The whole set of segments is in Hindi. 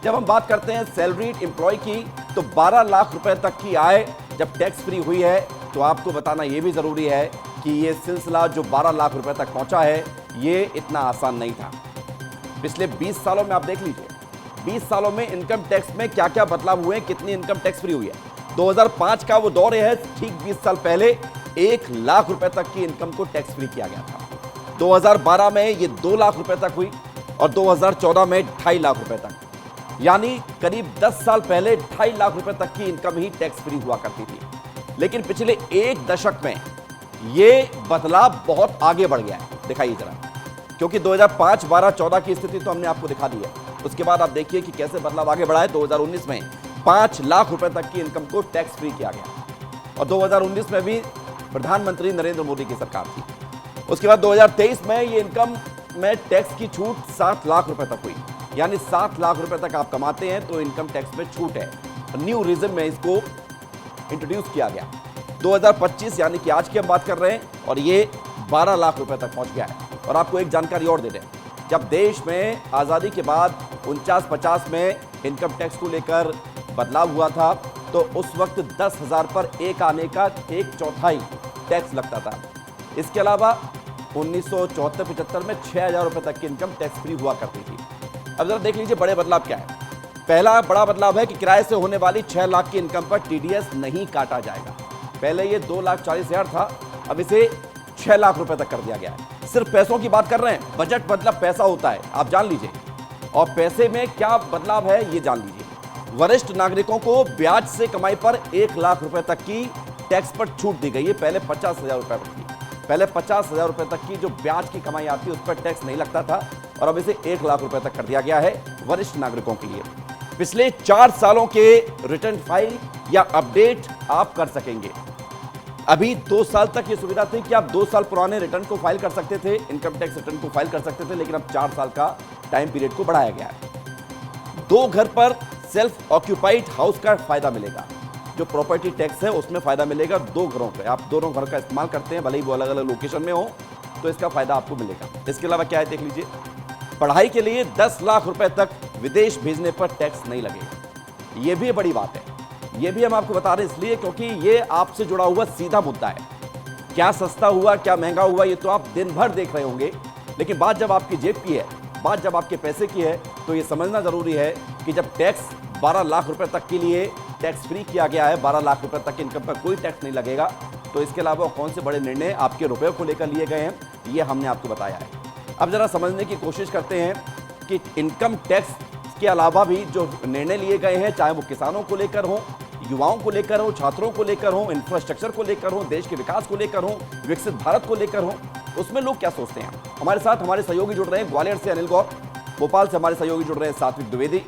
जब हम बात करते हैं सैलरीड एम्प्लॉय की, तो 12 लाख रुपए तक की आय जब टैक्स फ्री हुई है, तो आपको बताना यह भी जरूरी है कि यह सिलसिला जो 12 लाख रुपए तक पहुंचा है, ये इतना आसान नहीं था। पिछले 20 सालों में आप देख लीजिए, 20 सालों में इनकम टैक्स में क्या क्या बदलाव हुए, कितनी इनकम टैक्स फ्री हुई है। 2005 का वो दौर है, ठीक 20 साल पहले 1 लाख रुपए तक की इनकम को टैक्स फ्री किया गया था। 2012 में ये 2 लाख रुपए तक हुई और 2014 में 2.5 लाख रुपए तक, यानी करीब 10 साल पहले 2.5 लाख रुपए तक की इनकम ही टैक्स फ्री हुआ करती थी। लेकिन पिछले एक दशक में यह बदलाव बहुत आगे बढ़ गया है। दिखाइए जरा, क्योंकि 2005, 12, 14 की स्थिति तो हमने आपको दिखा दी है। उसके बाद आप देखिए कि कैसे बदलाव आगे बढ़ा है। 2019 में 5 लाख रुपए तक की इनकम को टैक्स फ्री किया गया और 2019 में भी प्रधानमंत्री नरेंद्र मोदी की सरकार थी। उसके बाद 2023 में ये इनकम में टैक्स की छूट 7 लाख रुपए तक हुई, यानी 7 लाख रुपए तक आप कमाते हैं तो इनकम टैक्स में छूट है। न्यू रिज्म में इसको इंट्रोड्यूस किया गया। 2025 यानी कि आज की हम बात कर रहे हैं और ये 12 लाख रुपए तक पहुंच गया है। और आपको एक जानकारी और दे दें, जब देश में आजादी के बाद 49-50 में इनकम टैक्स को लेकर बदलाव हुआ था, तो उस वक्त 10,000 पर एक आने का 1/4 टैक्स लगता था। इसके अलावा 1974-75 में 6,000 रुपए तक की इनकम टैक्स फ्री हुआ करती थी। अब जरा देख लीजिए बड़े बदलाव क्या है। पहला बड़ा बदलाव है कि किराए से होने वाली 6 लाख की इनकम पर टीडीएस नहीं काटा जाएगा। पहले ये 2,40,000 था, अब इसे 6 लाख रुपए तक कर दिया गया है। सिर्फ पैसों की बात कर रहे हैं, बजट मतलब पैसा होता है, आप जान लीजिए। और पैसे में क्या बदलाव है ये जान लीजिए। वरिष्ठ नागरिकों को ब्याज से कमाई पर 1 लाख रुपए तक की टैक्स पर छूट दी गई है। पहले 50,000 रुपए पर थी। पहले 50,000 रुपए तक की जो ब्याज की कमाई आती है उस पर टैक्स नहीं लगता था और अब इसे 1 लाख रुपए तक कर दिया गया है वरिष्ठ नागरिकों के लिए। पिछले 4 सालों के रिटर्न फाइल या अपडेट आप कर सकेंगे। अभी 2 साल तक ये सुविधा थी कि आप 2 साल पुराने रिटर्न को फाइल कर सकते थे, इनकम टैक्स रिटर्न को फाइल कर सकते थे, लेकिन अब 4 साल का टाइम पीरियड को बढ़ाया गया है। 2 घर पर सेल्फ ऑक्यूपाइड हाउस का फायदा मिलेगा। जो प्रॉपर्टी टैक्स है उसमें फायदा मिलेगा 2 घरों पे। आप दोनों घर का इस्तेमाल करते हैं, भले ही वो अलग अलग लोकेशन में हो, तो इसका फायदा आपको मिलेगा। इसके अलावा क्या है देख लीजिए, पढ़ाई के लिए 10 लाख रुपए तक विदेश भेजने पर टैक्स नहीं लगेगा। यह भी बड़ी बात है। यह भी हम आपको बता रहे हैं इसलिए क्योंकि यह आपसे जुड़ा हुआ सीधा मुद्दा है। क्या सस्ता हुआ, क्या महंगा हुआ, ये तो आप दिन भर देख रहे होंगे, लेकिन बात जब आपकी जेब की है, बात जब आपके पैसे की है, तो यह समझना जरूरी है कि जब टैक्स 12 लाख रुपए तक के लिए टैक्स फ्री किया गया है, 12 लाख रुपए तक इनकम पर कोई टैक्स नहीं लगेगा, तो इसके अलावा कौन से बड़े निर्णय आपके रुपए को लेकर लिए गए हैं, ये हमने आपको बताया है। अब जरा समझने की कोशिश करते हैं कि इनकम टैक्स के अलावा भी जो निर्णय लिए गए हैं, चाहे वो किसानों को लेकर हो, युवाओं को लेकर हो, छात्रों को लेकर हो, इंफ्रास्ट्रक्चर को लेकर हो, देश के विकास को लेकर हो, विकसित भारत को लेकर हो, उसमें लोग क्या सोचते हैं। हमारे साथ हमारे सहयोगी जुड़ रहे हैं, ग्वालियर से अनिल गौर, भोपाल से हमारे सहयोगी जुड़ रहे हैं सात्विक द्विवेदी,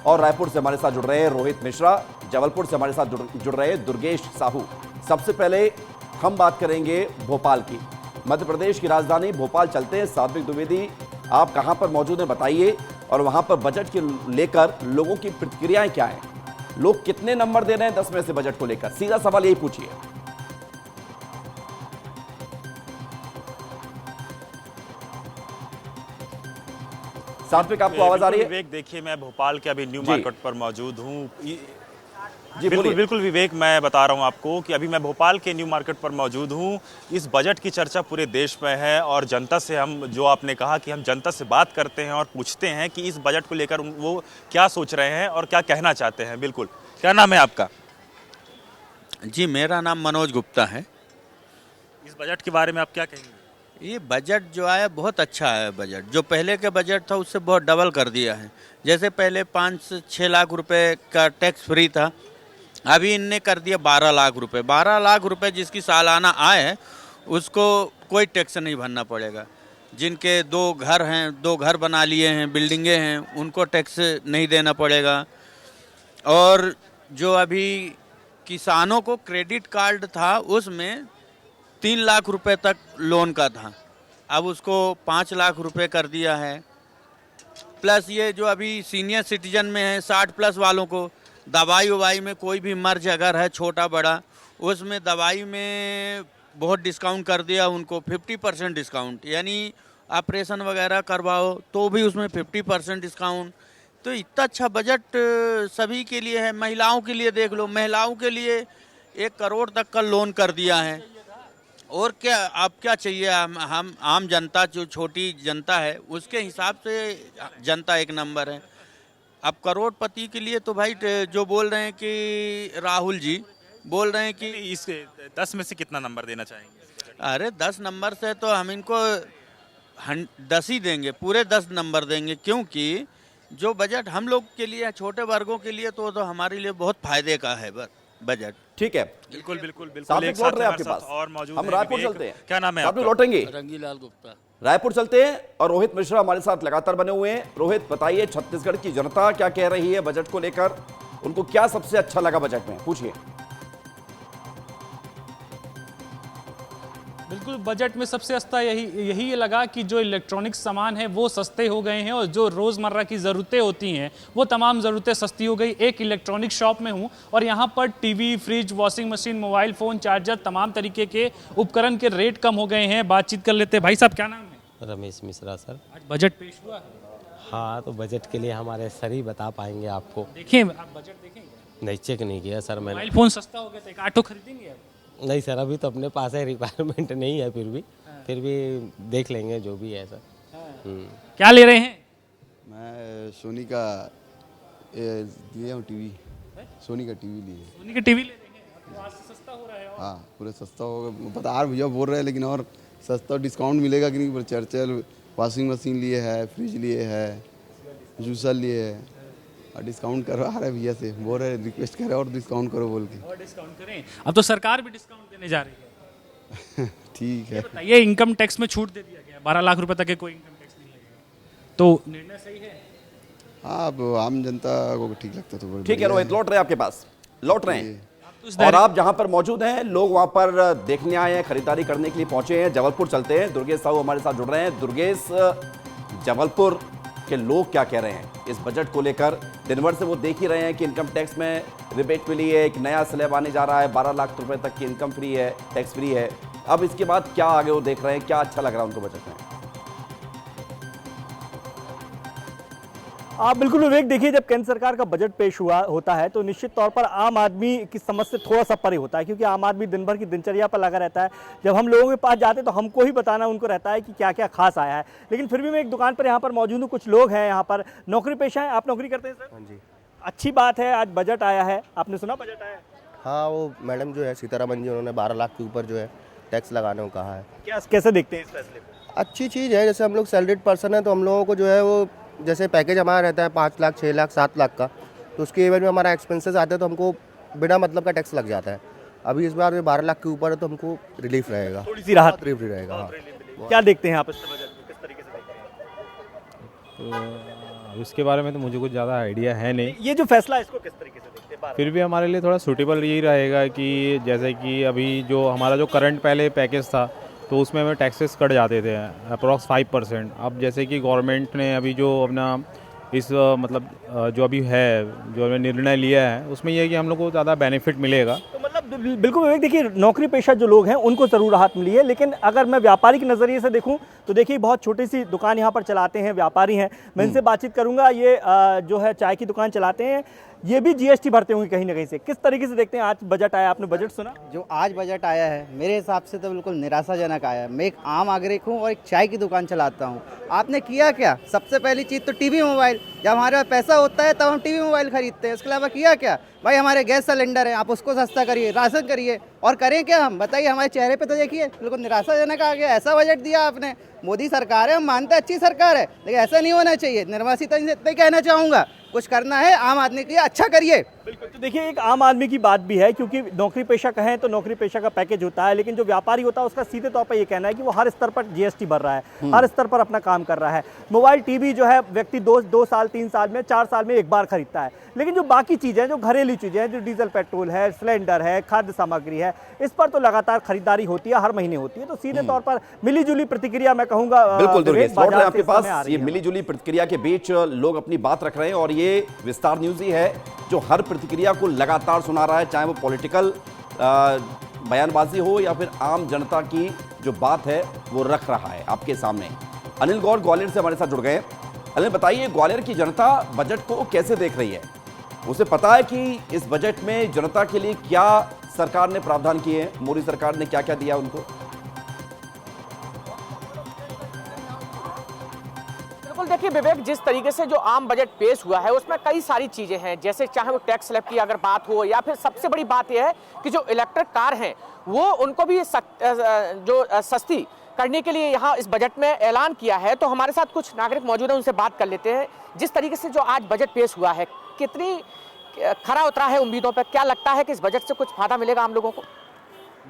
और रायपुर से हमारे साथ जुड़ रहे हैं रोहित मिश्रा, जबलपुर से हमारे साथ जुड़ रहे हैं दुर्गेश साहू। सबसे पहले हम बात करेंगे भोपाल की। मध्य प्रदेश की राजधानी भोपाल चलते हैं। सात्विक द्विवेदी, आप कहां पर मौजूद हैं बताइए, और वहां पर बजट के लेकर लोगों की प्रतिक्रियाएं क्या हैं, लोग कितने नंबर दे रहे हैं 10 में से बजट को लेकर? सीधा सवाल यही पूछिए। सात्विक, आपको आवाज आ रही है? विवेक, देखिए मैं भोपाल के अभी न्यू मार्केट पर मौजूद हूँ। जी बिल्कुल विवेक, मैं बता रहा हूं आपको कि अभी मैं भोपाल के न्यू मार्केट पर मौजूद हूं। इस बजट की चर्चा पूरे देश में है और जनता से हम, जो आपने कहा कि हम जनता से बात करते हैं और पूछते हैं कि इस बजट को लेकर वो क्या सोच रहे हैं और क्या कहना चाहते हैं। बिल्कुल, क्या नाम है आपका? जी, मेरा नाम मनोज गुप्ता है। इस बजट के बारे में आप क्या कहेंगे? ये बजट जो है बहुत अच्छा है। बजट जो पहले के बजट था उससे बहुत डबल कर दिया है। जैसे पहले 5 से 6 लाख रुपए का टैक्स फ्री था, अभी इनने कर दिया 12 लाख रुपए। 12 लाख रुपए जिसकी सालाना आय है उसको कोई टैक्स नहीं भरना पड़ेगा। जिनके 2 घर हैं, 2 घर बना लिए हैं, बिल्डिंगें हैं, उनको टैक्स नहीं देना पड़ेगा। और जो अभी किसानों को क्रेडिट कार्ड था उसमें 3 लाख रुपए तक लोन का था, अब उसको 5 लाख रुपए कर दिया है। प्लस ये जो अभी सीनियर सिटीजन में है, 60+ वालों को दवाई उवाई में कोई भी मर्ज अगर है छोटा बड़ा, उसमें दवाई में बहुत डिस्काउंट कर दिया उनको, 50% डिस्काउंट। यानी ऑपरेशन वगैरह करवाओ तो भी उसमें 50% डिस्काउंट। तो इतना अच्छा बजट सभी के लिए है। महिलाओं के लिए देख लो, महिलाओं के लिए 1 करोड़ तक का लोन कर दिया है। और क्या आप क्या चाहिए? हम आम जनता, जो छोटी जनता है, उसके हिसाब से जनता एक नंबर है। अब करोड़पति के लिए तो भाई जो बोल रहे हैं कि राहुल जी बोल रहे हैं कि इस 10 में से कितना नंबर देना चाहेंगे? अरे 10 नंबर से तो हम इनको 10 ही देंगे, पूरे 10 नंबर देंगे, क्योंकि जो बजट हम लोग के लिए, छोटे वर्गों के लिए तो हमारे लिए बहुत फायदे का है बजट। ठीक है, बिल्कुल बिल्कुल बिल्कुल। साथ में एक लौट साथ रहे हैं हमारे आपके साथ पास। और मौजूद हम हैं रायपुर विवेक। चलते हैं। क्या नाम है साथ में आपका? लौटेंगे, रंगीलाल गुप्ता। रायपुर चलते हैं और रोहित मिश्रा हमारे साथ लगातार बने हुए हैं। रोहित, बताइए छत्तीसगढ़ की जनता क्या कह रही है बजट को लेकर, उनको क्या सबसे अच्छा लगा बजट में, पूछिए। बिल्कुल, बजट में सबसे अच्छा यही लगा कि जो इलेक्ट्रॉनिक्स सामान है वो सस्ते हो गए हैं और जो रोज़मर्रा की ज़रूरतें होती हैं वो तमाम ज़रूरतें सस्ती हो गई। एक इलेक्ट्रॉनिक शॉप में हूँ और यहाँ पर TV, fridge, washing machine, mobile phone, charger, तमाम तरीके के उपकरण के रेट कम हो गए हैं। बातचीत कर लेते हैं। भाई साहब, क्या नाम है? रमेश मिश्रा सर। आज बजट पेश हुआ है। हाँ, तो बजट के लिए हमारे सर ही बता पाएंगे आपको। देखिए, आप बजट देखेंगे? नहीं, चेक नहीं किया सर मैंने। मोबाइल फ़ोन सस्ता हो गया तो एक ऑटो खरीदेंगे आप? नहीं सर, अभी तो अपने पास है, रिक्वायरमेंट नहीं है, फिर भी देख लेंगे जो भी है सर। क्या ले रहे हैं? मैं सोनी का लिया हूँ टीवी। सोनी का टीवी लिए। सोनी के टीवी ले लेंगे, तो आज से सस्ता हो रहा है। और हाँ, पूरे सस्ता होगा, बता रहे भैया बोल रहे हैं, लेकिन और सस्ता डिस्काउंट मिलेगा कि नहीं? चर्चल वॉशिंग मशीन लिए है, फ्रिज लिए है, जूसर लिए है, और डिस्काउंट करवा रहे भैया से, बोल रहे रिक्वेस्ट कर रहे और डिस्काउंट करो बोल के। और डिस्काउंट करें? अब तो सरकार भी डिस्काउंट देने जा रही है। ठीक है। बताइए, इनकम टैक्स में छूट दे दिया गया, 12 लाख रुपए तक के कोई इनकम टैक्स नहीं लगेगा, तो निर्णय सही है? हाँ, अब आम जनता को ठीक लगता तो ठीक है रोहित, लौट रहे हैं आपके पास, लौट रहे हैं। तो इस और आप जहां पर मौजूद हैं, लोग वहां पर देखने आए हैं, खरीदारी करने के लिए पहुंचे हैं। जबलपुर चलते हैं, दुर्गेश साहू हमारे साथ जुड़ रहे हैं। दुर्गेश, जबलपुर के लोग क्या कह रहे हैं इस बजट को लेकर? दिन भर से वो देख ही रहे हैं कि इनकम टैक्स में रिबेट मिली है, एक नया स्लैब आने जा रहा है, 12 लाख रुपए तक की इनकम फ्री है, टैक्स फ्री है। अब इसके बाद क्या आगे वो देख रहे हैं, क्या अच्छा लग रहा है उनको बजट में? आप बिल्कुल विवेक, देखिए, जब केंद्र सरकार का बजट पेश होता है तो निश्चित तौर पर आम आदमी की समझ से थोड़ा सा परे होता है, क्योंकि आम आदमी दिन भर की दिनचर्या पर लगा रहता है। जब हम लोगों के पास जाते हैं तो हमको ही बताना उनको रहता है कि क्या क्या खास आया है। लेकिन फिर भी मैं एक दुकान पर यहाँ पर मौजूद हूँ, कुछ लोग हैं यहाँ पर नौकरी पेशा है। आप नौकरी करते हैं सर? हाँ जी। अच्छी बात है, आज बजट आया है, आपने सुना बजट आया है? हाँ, वो मैडम जो है सीतारमन जी, उन्होंने 12 लाख के ऊपर जो है टैक्स लगाने को कहा है। क्या, कैसे देखते हैं इस फैसले को? अच्छी चीज़ है। जैसे हम लोग सैलरीड पर्सन है तो हम लोगों को जो है वो जैसे पैकेज हमारा रहता है 5 लाख, 6 लाख, 7 लाख का, तो उसके एवज में हमारा एक्सपेंसेस आते हैं तो हमको बिना मतलब का टैक्स लग जाता है। अभी इस बार 12 लाख के ऊपर है तो हमको रिलीफ रहेगा, थोड़ी सी राहत रिलीफ रहेगा। हाँ, क्या देखते हैं आप इस बजट को, किस तरीके से देखते हैं? तो इसके बारे में तो मुझे कुछ ज़्यादा आइडिया है नहीं। ये जो फैसला है इसको किस तरीके से देखते हैं? फिर भी हमारे लिए थोड़ा सूटेबल यही रहेगा कि जैसे कि अभी जो हमारा जो करंट पहले पैकेज था तो उसमें हमें टैक्सेस कट जाते थे अप्रॉक्स 5%। अब जैसे कि गवर्नमेंट ने अभी जो अपना इस मतलब जो अभी है, जो हमें निर्णय लिया है, उसमें यह है कि हम लोग को ज़्यादा बेनिफिट मिलेगा। तो मतलब बिल्कुल विवेक, देखिए, नौकरी पेशा जो लोग हैं उनको ज़रूर राहत मिली है, लेकिन अगर मैं व्यापारी के नज़रिए से देखूं तो देखिए, बहुत छोटी सी दुकान यहाँ पर चलाते हैं, व्यापारी हैं, मैं इनसे बातचीत करूंगा। ये जो है चाय की दुकान चलाते हैं, ये भी जीएसटी भरते होंगे कहीं ना कहीं से। किस तरीके से देखते हैं आज बजट आया? आपने बजट सुना? जो आज बजट आया है मेरे हिसाब से तो बिल्कुल निराशाजनक आया है। मैं एक आम नागरिक हूँ और एक चाय की दुकान चलाता हूँ। आपने किया क्या? सबसे पहली चीज़ तो टीवी मोबाइल, जब हमारे पास पैसा होता है तब हम टीवी मोबाइल खरीदते हैं। उसके अलावा किया क्या? भाई, हमारे गैस सिलेंडर है, आप उसको सस्ता करिए, राशन करिए, और करें क्या हम? बताइए, हमारे चेहरे पे तो देखिए बिल्कुल निराशाजनक आ गया। ऐसा बजट दिया आपने। मोदी सरकार है, हम मानते हैं अच्छी सरकार है, लेकिन ऐसा नहीं होना चाहिए। निर्मला सीतारमण से इतना ही कहना चाहूँगा, कुछ करना है आम आदमी के लिए अच्छा करिए। बिल्कुल। तो देखिए, एक आम आदमी की बात भी है, क्योंकि नौकरी पेशा कहें तो नौकरी पेशा का पैकेज होता है, लेकिन जो व्यापारी होता है उसका सीधे तौर पर ये कहना है कि वो हर स्तर पर जीएसटी भर रहा है, हर स्तर पर अपना काम कर रहा है। मोबाइल, टीवी जो है व्यक्ति 2 साल, 3 साल में, 4 साल में एक बार खरीदता है, लेकिन जो बाकी चीज़ें, जो घरेलू चीज़ें हैं, जो डीजल पेट्रोल है, सिलेंडर है, खाद्य सामग्री है, इस पर तो लगातार खरीदारी होती है, हर महीने होती है। तो सीधे तौर पर मिली जुली प्रतिक्रिया, मैं कहूँगा। बिल्कुल दुर्गेश, लौट रहे हैं आपके पास। ये ये मिली जुली प्रतिक्रिया के बीच लोग अपनी बात रख रहे हैं, और ये विस्तार न्यूज ही है जो हर प्रतिक्रिया को लगातार सुना रहा है, चाहे वो पॉलिटिकल बयानबाजी हो या फिर आम जनता की जो बात है वो रख रहा है आपके सामने। अनिल गौर ग्वालियर से हमारे साथ जुड़ गए। अनिल बताइए, ग्वालियर की जनता बजट को कैसे देख रही है? उसे पता है कि इस बजट में जनता के लिए क्या सरकार ने प्रावधान किए हैं, मोदी सरकार ने क्या क्या दिया उनको? बिल्कुल, देखिए विवेक, जिस तरीके से जो आम बजट पेश हुआ है उसमें कई सारी चीजें हैं, जैसे चाहे वो टैक्स स्लैब की अगर बात हो, या फिर सबसे बड़ी बात यह है कि जो इलेक्ट्रिक कार हैं वो उनको भी जो सस्ती करने के लिए यहाँ इस बजट में ऐलान किया है। तो हमारे साथ कुछ नागरिक मौजूद हैं, उनसे बात कर लेते हैं। जिस तरीके से जो आज बजट पेश हुआ है, कितनी खरा उतरा है उम्मीदों पर? क्या लगता है कि इस बजट से कुछ फायदा मिलेगा आम लोगों को?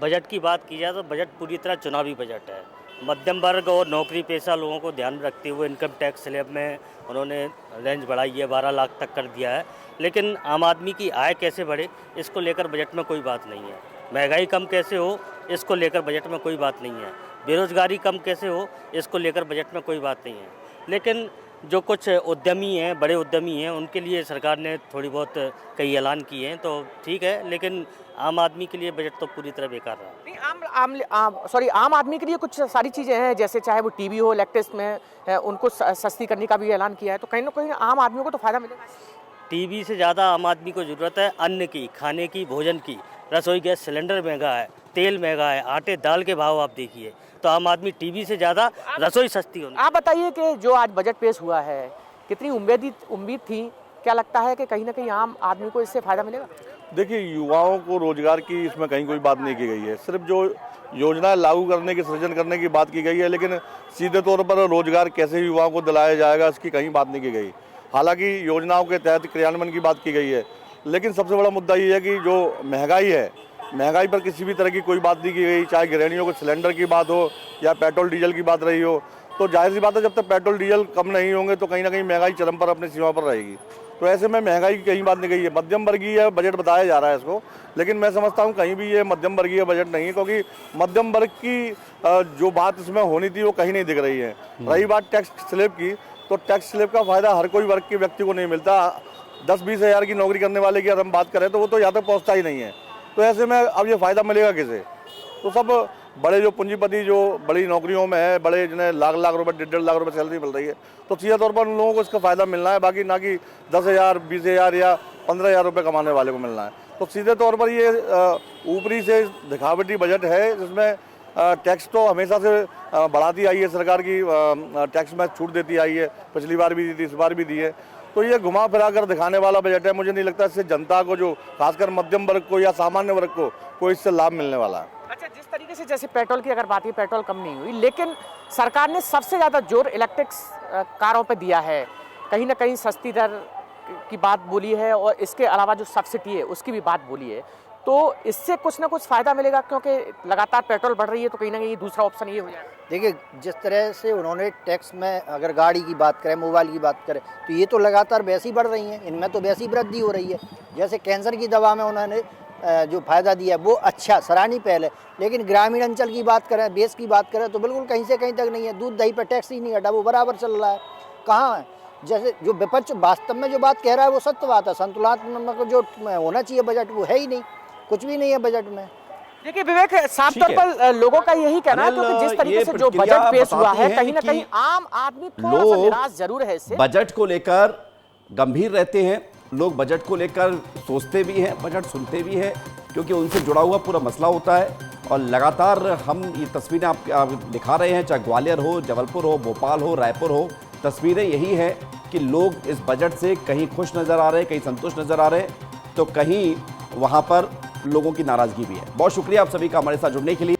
बजट की बात की जाए तो बजट पूरी तरह चुनावी बजट है। मध्यम वर्ग और नौकरी पेशा लोगों को ध्यान में रखते हुए इनकम टैक्स स्लैब में उन्होंने रेंज बढ़ाई है, 12 लाख तक कर दिया है। लेकिन आम आदमी की आय कैसे बढ़े, इसको लेकर बजट में कोई बात नहीं है। महंगाई कम कैसे हो, इसको लेकर बजट में कोई बात नहीं है। बेरोजगारी कम कैसे हो, इसको लेकर बजट में कोई बात नहीं है। लेकिन जो कुछ उद्यमी हैं, बड़े उद्यमी हैं, उनके लिए सरकार ने थोड़ी बहुत कई ऐलान किए हैं, तो ठीक है। लेकिन आम आदमी के लिए बजट तो पूरी तरह बेकार रहा। नहीं, आम आदमी के लिए कुछ सारी चीज़ें हैं, जैसे चाहे वो टीवी हो, इलेक्ट्रिक में है, उनको सस्ती करने का भी ऐलान किया है। तो कहीं ना कहीं आम आदमियों को तो फायदा मिलेगा। टीवी से ज़्यादा आम आदमी को ज़रूरत है अन्न की, खाने की, भोजन की। रसोई गैस सिलेंडर महंगा है, तेल महंगा है, आटे दाल के भाव आप देखिए, तो आम आदमी टीवी से ज़्यादा रसोई सस्ती होनी। आप बताइए कि जो आज बजट पेश हुआ है, कितनी उम्मीद थी? क्या लगता है कि कहीं ना कहीं आम आदमी को इससे फायदा मिलेगा? देखिए, युवाओं को रोजगार की इसमें कहीं कोई बात नहीं की गई है। सिर्फ जो योजना लागू करने की, सृजन करने की बात की गई है, लेकिन सीधे तौर पर रोजगार कैसे युवाओं को दिलाया जाएगा इसकी कहीं बात नहीं की गई। हालांकि योजनाओं के तहत क्रियान्वयन की बात की गई है, लेकिन सबसे बड़ा मुद्दा ये है कि जो महंगाई है, महंगाई पर किसी भी तरह की कोई बात नहीं की गई। चाहे गृहिणियों को सिलेंडर की बात हो या पेट्रोल डीजल की बात रही हो, तो जाहिर सी बात है जब तक पेट्रोल डीजल कम नहीं होंगे तो कहीं ना कहीं महंगाई चरम पर अपनी सीमा पर रहेगी। तो ऐसे में महंगाई की कहीं बात नहीं गई है। मध्यम वर्गीय बजट बताया जा रहा है इसको, लेकिन मैं समझता हूँ कहीं भी ये मध्यम वर्गीय बजट नहीं है, क्योंकि मध्यम वर्ग की जो बात इसमें होनी थी वो कहीं नहीं दिख रही है। रही बात टैक्स स्लैब की, तो टैक्स स्लैब का फायदा हर कोई वर्ग के व्यक्ति को नहीं मिलता। 10-20 हज़ार की नौकरी करने वाले की अगर हम बात करें तो वो तो यहाँ तक पहुँचता ही नहीं है। तो ऐसे में अब ये फ़ायदा मिलेगा किसे? तो सब बड़े जो पूंजीपति जो बड़ी नौकरियों में है, बड़े जिन्हें लाख रुपए, 1.5 लाख रुपए सैलरी मिल रही है, तो सीधे तौर पर उन लोगों को इसका फ़ायदा मिलना है, बाकी ना कि 10,000, 20,000 या 15,000 रुपये कमाने वाले को मिलना है। तो सीधे तौर पर ये ऊपरी से दिखावटी बजट है, जिसमें टैक्स तो हमेशा से बढ़ाती आई है सरकार की, टैक्स में छूट देती आई है, पिछली बार भी दी थी, इस बार भी दी है। तो ये घुमा फिरा कर दिखाने वाला बजट है। मुझे नहीं लगता इससे जनता को, जो खासकर मध्यम वर्ग को या सामान्य वर्ग को, कोई इससे लाभ मिलने वाला है। अच्छा, जिस तरीके से जैसे पेट्रोल की अगर बात की, पेट्रोल कम नहीं हुई, लेकिन सरकार ने सबसे ज़्यादा जोर इलेक्ट्रिक कारों पे दिया है। कहीं ना कहीं सस्ती दर की बात बोली है, और इसके अलावा जो सब्सिडी है उसकी भी बात बोली है। तो इससे कुछ ना कुछ फ़ायदा मिलेगा, क्योंकि लगातार पेट्रोल बढ़ रही है, तो कहीं ना कहीं दूसरा ऑप्शन ये हो जाएगा। देखिए, जिस तरह से उन्होंने टैक्स में अगर गाड़ी की बात करें, मोबाइल की बात करें, तो ये तो लगातार वैसी बढ़ रही हैं, इनमें तो वैसी वृद्धि हो रही है। जैसे कैंसर की दवा में उन्होंने जो फ़ायदा दिया वो अच्छा सराहनीय पहले, लेकिन ग्रामीण अंचल की बात करें, बेस की बात करें, तो बिल्कुल कहीं से कहीं तक नहीं है। दूध दही पर टैक्स ही नहीं हटा, वो बराबर चल रहा है। कहाँ है? जैसे जो विपक्ष वास्तव में जो बात कह रहा है वो सत्य बात है। संतुलनात्मक जो होना चाहिए बजट, वो है ही नहीं, कुछ भी नहीं है बजट में। देखिए विवेक, साफ तौर पर लोगों का यही कहना है, क्योंकि जिस तरीके से जो बजट पेश हुआ है, कहीं ना कहीं आम आदमी थोड़ा सा निराश जरूर है इससे। बजट को लेकर गंभीर रहते हैं लोग, बजट को लेकर सोचते भी हैं, बजट सुनते भी हैं, क्योंकि उनसे जुड़ा हुआ पूरा मसला होता है। और लगातार हम ये तस्वीरें आप दिखा रहे हैं, चाहे ग्वालियर हो, जबलपुर हो, भोपाल हो, रायपुर हो, तस्वीरें यही है कि लोग इस बजट से कहीं खुश नज़र आ रहे हैं, कहीं संतुष्ट नज़र आ रहे हैं, तो कहीं वहाँ पर लोगों की नाराज़गी भी है। बहुत शुक्रिया आप सभी का हमारे साथ जुड़ने के लिए।